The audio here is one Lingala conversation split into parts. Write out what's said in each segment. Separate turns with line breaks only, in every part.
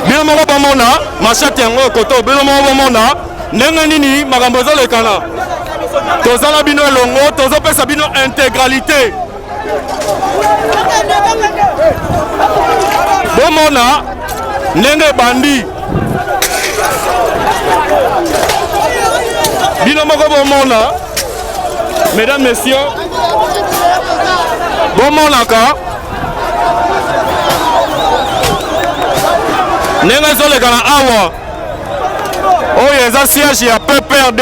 Bino moko bomona machete yango koto bino moko bomona ndenge nini makambo ezolekana tozala bino elongo tozopesa bino intégralité bomona ndenge bandi bino moko bomona mesdames messieurs bomonaka ndenge ezolekana awa oyo eza siège ya PPRD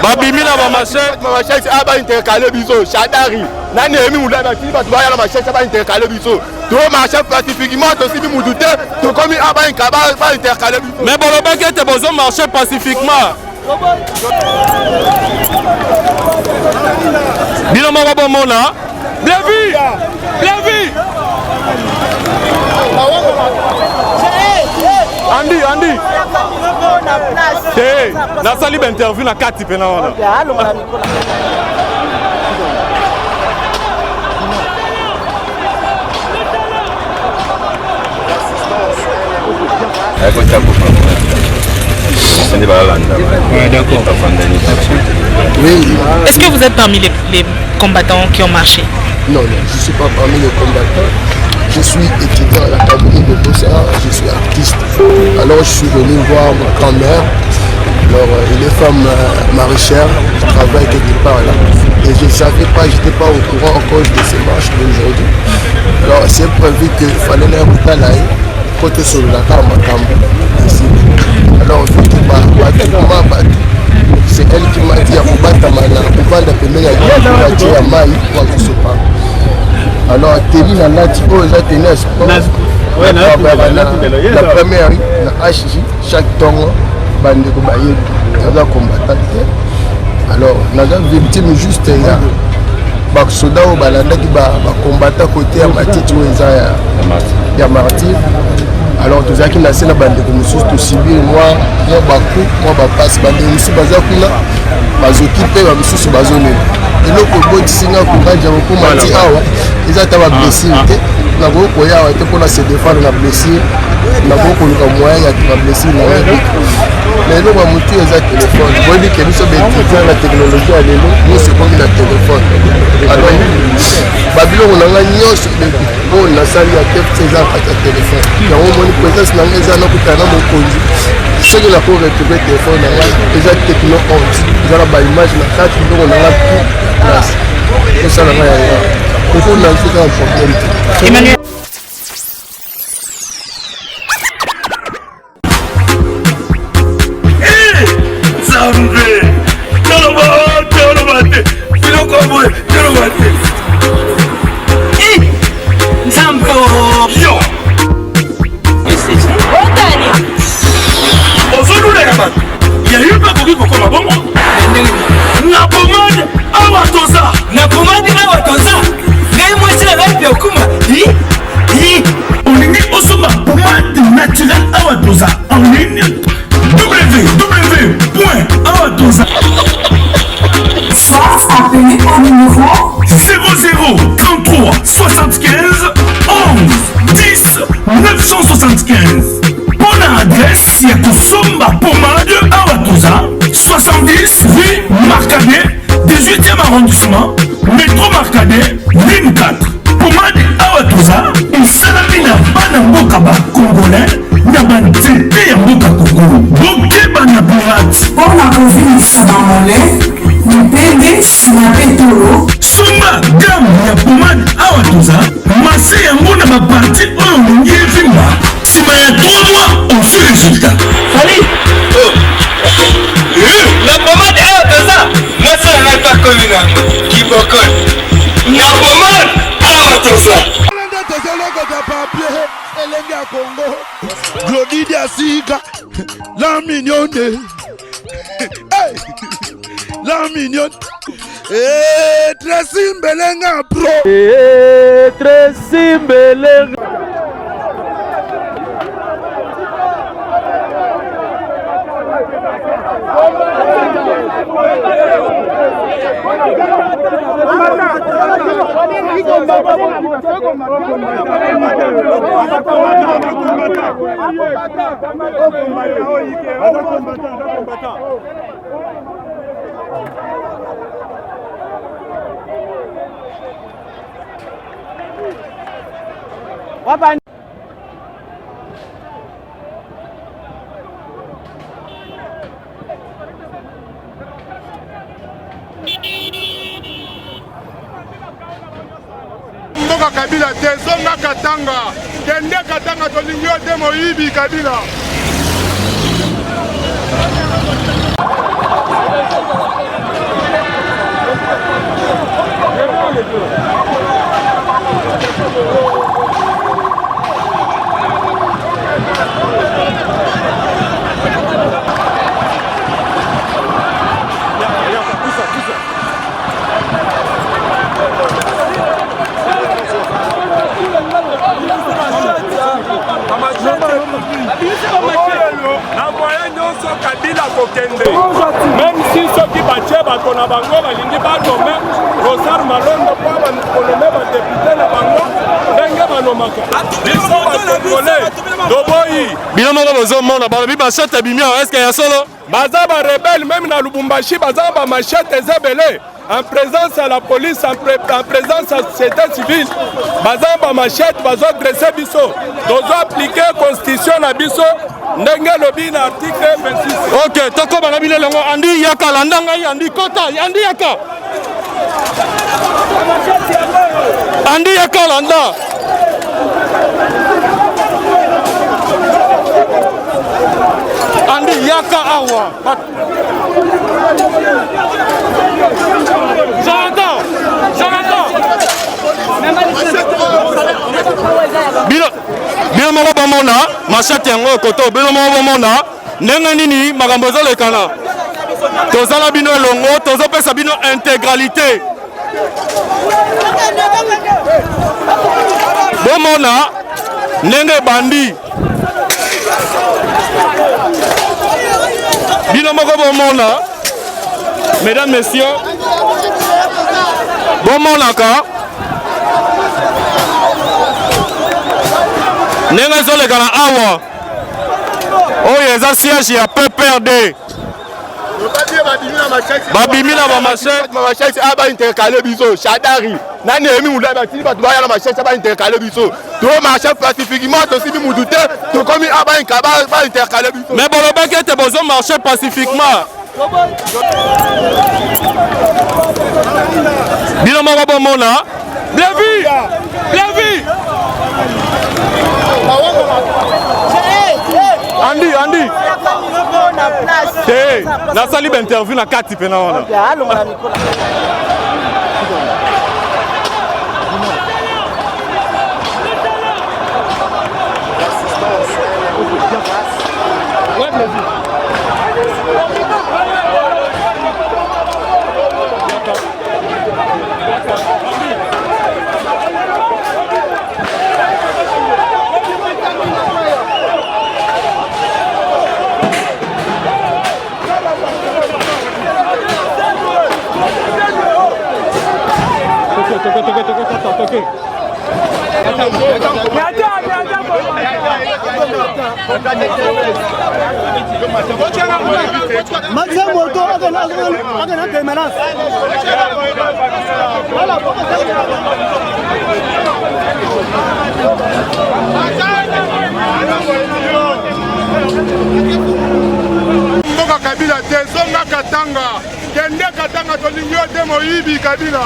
babimi na bamachete
baintercale biso Shadari nani emi mula batili bato baya na machete baintercale biso to marche pacifiquement tosimbi mutu te tokomi baintercale biso
mais bolobaki ete bozo marche pacifiquement bino moko bomona Blevi Andi te nasali ba interview na kati pena wana
Oui.
Est-ce que vous êtes parmi les combattants qui ont marché?
Non, je ne suis pas parmi les combattants. Je suis étudiant à l'académie de Beaux-Arts, je suis artiste. Alors je suis venu voir ma grand-mère. Alors il est femme maraîchère, je travaille quelque part là. Et je ne savais pas, je n'étais pas au courant en cause de ces marches d'aujourd'hui. Alors c'est prévu qu'il fallait les retarder côté sur la carte ici. Alors vu que c'est elle qui m'a dit à vous battre à Mana, pour vendre la première à Maï, pour que ce pas. Alors, Télé n'a pas dit, oh, j'ai tenu à ce point. La première, la HJ, chaque temps, bande de combattants, alors, la victime juste, il y a des soldats qui combattent à côté à Matiti, il y a martyr. Alors, tous ceux qui naissent dans la bande de combattants, tout civil, moi, passe, bande de combattants, bazokipe bamisusu bazonela eloko botisinga courage ya kokomati awa eza ta bablessure te nakokoya awa te mpona se défendre na blessure nakokoluka moyen ya bablessure na yebi na eloko ya motu eza telefone boyebi ke biso beétudiant na technologie ya lelo nyonso ekomi na telefone alors babiloko na ngai nyonso oyo nasali ya teft eza kati ya telefone yango omoni présence na ngai eza nakutana na mokonzi soki nakoretrouve telefone na ngai eza techno 11 eza na baimage na kati biloko na ngai tout place osala ngai yanga kokona nzoka ya problème te.
Appelez au numéro
00 33 75 11 10 975. Bonne adresse, Yakusumba Pomade Awatoza 70 rue Marcadet 18e arrondissement métro Marcadet ligne 4. Pomade Awatoza Isalamina Banamboka Congolais Nabanzete Yamboka Congo Bokeba na pirate.
Pour la COVID Sabamole Mpende Sinapetolo
Sumba gamme ya pomade Awatoza Masse yango na baparti oyo mongi evimba nsima ya 3 mois on fait résultat.
Salut. La pomade Awatoza masse na pas commune Kibokon na pomade Awatoza
Elenga Congo Glodidi Asika La mignonne Hey La mignonne Tracy Mbelenga pro.
Tracy Mbelenga.
Mboka Kabila te zonga Katanga kende Katanga tolingi yo te moyibi Kabila.
Même si ceux qui battent bato na bango balingi banome Rosar Malondo kwa banome badepute na bango ndenge banomaka biso bakongole doboyi bino moko bozomona balobi machete ebimi awa eske ya solo baza barebele même na Lubumbashi baza bamachete eza ebele en présence à la police, en présence à la société civile, baza bamachete bazodresse biso dozo appliquer constitution na biso ndenge lobi na article 26. Ok, toko bana bile longo andi yaka landanga andi kota andi yaka. Andi yaka landa. Andi yaka awa. J'entends. Bino moko bomona machete yango koto bino moko bomona ndenge nini makambo ezolekana tozala bino elongo tozopesa bino intégralité bomona ndenge bandi bino moko bomona mesdames messieurs bomonaka ndenge ezolekana awa oyo eza siège ya PPRD babimi na
bamachete baintercale biso Shadari nani emi mula batili bato baya na machete baintercale biso to marche pacifiquement tosimbi mutu te tokomi baintercale biso
mais bolobaki ete bozo marche pacifiquement bino moko bomona Blevi Andi te nasali ba interview na kati pena wana
Mboka Kabila te zonga Katanga kende Katanga tolingi yo te moyibi Kabila.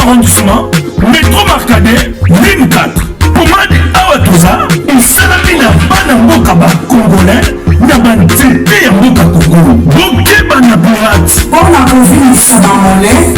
Arrondissement, métro Marcadet, ligne 4. Pomade Awatoza, il salamina Banamboka Congolais, Nabantete Yamboka Congo. Boké Banabourat.
Pour la province Sabamolais,